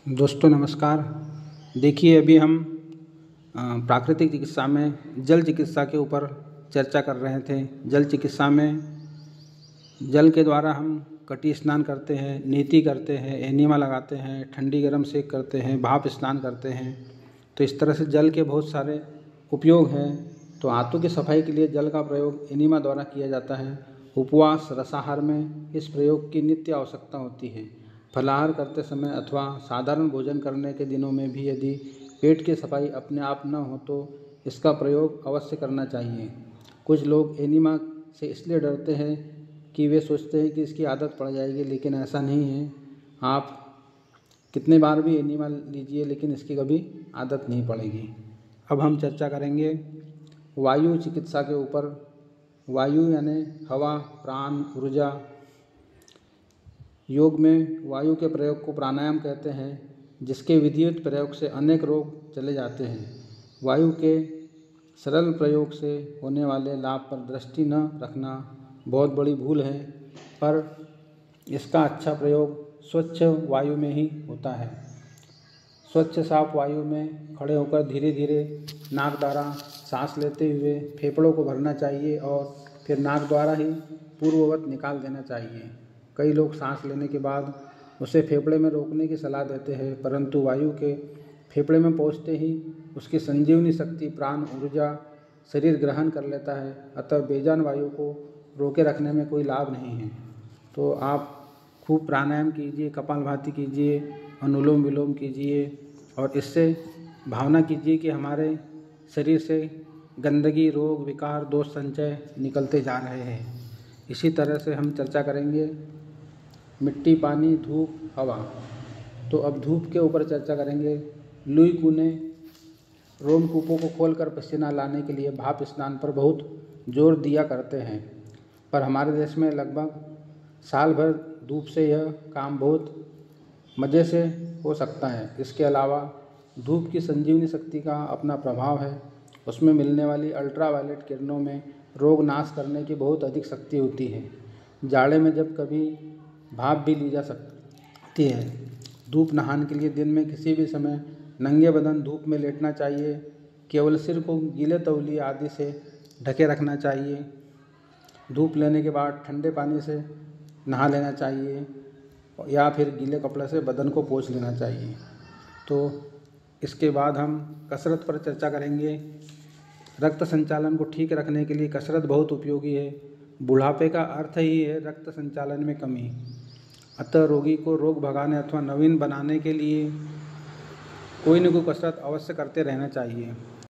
दोस्तों नमस्कार। देखिए अभी हम प्राकृतिक चिकित्सा में जल चिकित्सा के ऊपर चर्चा कर रहे थे। जल चिकित्सा में जल के द्वारा हम कटी स्नान करते हैं, नीति करते हैं, एनिमा लगाते हैं, ठंडी गर्म सेक करते हैं, भाप स्नान करते हैं। तो इस तरह से जल के बहुत सारे उपयोग हैं। तो आंतों की सफाई के लिए जल का प्रयोग एनिमा द्वारा किया जाता है। उपवास रसाहार में इस प्रयोग की नित्य आवश्यकता होती है। फलाहार करते समय अथवा साधारण भोजन करने के दिनों में भी यदि पेट की सफाई अपने आप न हो तो इसका प्रयोग अवश्य करना चाहिए। कुछ लोग एनिमा से इसलिए डरते हैं कि वे सोचते हैं कि इसकी आदत पड़ जाएगी, लेकिन ऐसा नहीं है। आप कितने बार भी एनिमा लीजिए लेकिन इसकी कभी आदत नहीं पड़ेगी। अब हम चर्चा करेंगे वायु चिकित्सा के ऊपर। वायु यानी हवा, प्राण, ऊर्जा। योग में वायु के प्रयोग को प्राणायाम कहते हैं, जिसके विधिवत प्रयोग से अनेक रोग चले जाते हैं। वायु के सरल प्रयोग से होने वाले लाभ पर दृष्टि न रखना बहुत बड़ी भूल है, पर इसका अच्छा प्रयोग स्वच्छ वायु में ही होता है। स्वच्छ साफ वायु में खड़े होकर धीरे धीरे नाक द्वारा सांस लेते हुए फेफड़ों को भरना चाहिए और फिर नाक द्वारा ही पूर्ववत निकाल देना चाहिए। कई लोग सांस लेने के बाद उसे फेफड़े में रोकने की सलाह देते हैं, परंतु वायु के फेफड़े में पहुंचते ही उसकी संजीवनी शक्ति प्राण ऊर्जा शरीर ग्रहण कर लेता है। अतः बेजान वायु को रोके रखने में कोई लाभ नहीं है। तो आप खूब प्राणायाम कीजिए, कपालभाति कीजिए, अनुलोम विलोम कीजिए और इससे भावना कीजिए कि हमारे शरीर से गंदगी, रोग, विकार, दोष संचय निकलते जा रहे हैं। इसी तरह से हम चर्चा करेंगे मिट्टी, पानी, धूप, हवा। तो अब धूप के ऊपर चर्चा करेंगे। लुई कूने रोमकूपों को खोलकर पसीना लाने के लिए भाप स्नान पर बहुत जोर दिया करते हैं, पर हमारे देश में लगभग साल भर धूप से यह काम बहुत मज़े से हो सकता है। इसके अलावा धूप की संजीवनी शक्ति का अपना प्रभाव है। उसमें मिलने वाली अल्ट्रावायलेट किरणों में रोग नाश करने की बहुत अधिक शक्ति होती है। जाड़े में जब कभी भाप भी ली जा सकती है। धूप नहाने के लिए दिन में किसी भी समय नंगे बदन धूप में लेटना चाहिए। केवल सिर को गीले तौलिए आदि से ढके रखना चाहिए। धूप लेने के बाद ठंडे पानी से नहा लेना चाहिए या फिर गीले कपड़े से बदन को पोंछ लेना चाहिए। तो इसके बाद हम कसरत पर चर्चा करेंगे। रक्त संचालन को ठीक रखने के लिए कसरत बहुत उपयोगी है। बुढ़ापे का अर्थ ही है रक्त संचालन में कमी। अतः रोगी को रोग भगाने अथवा नवीन बनाने के लिए कोई न कोई कसरत अवश्य करते रहना चाहिए।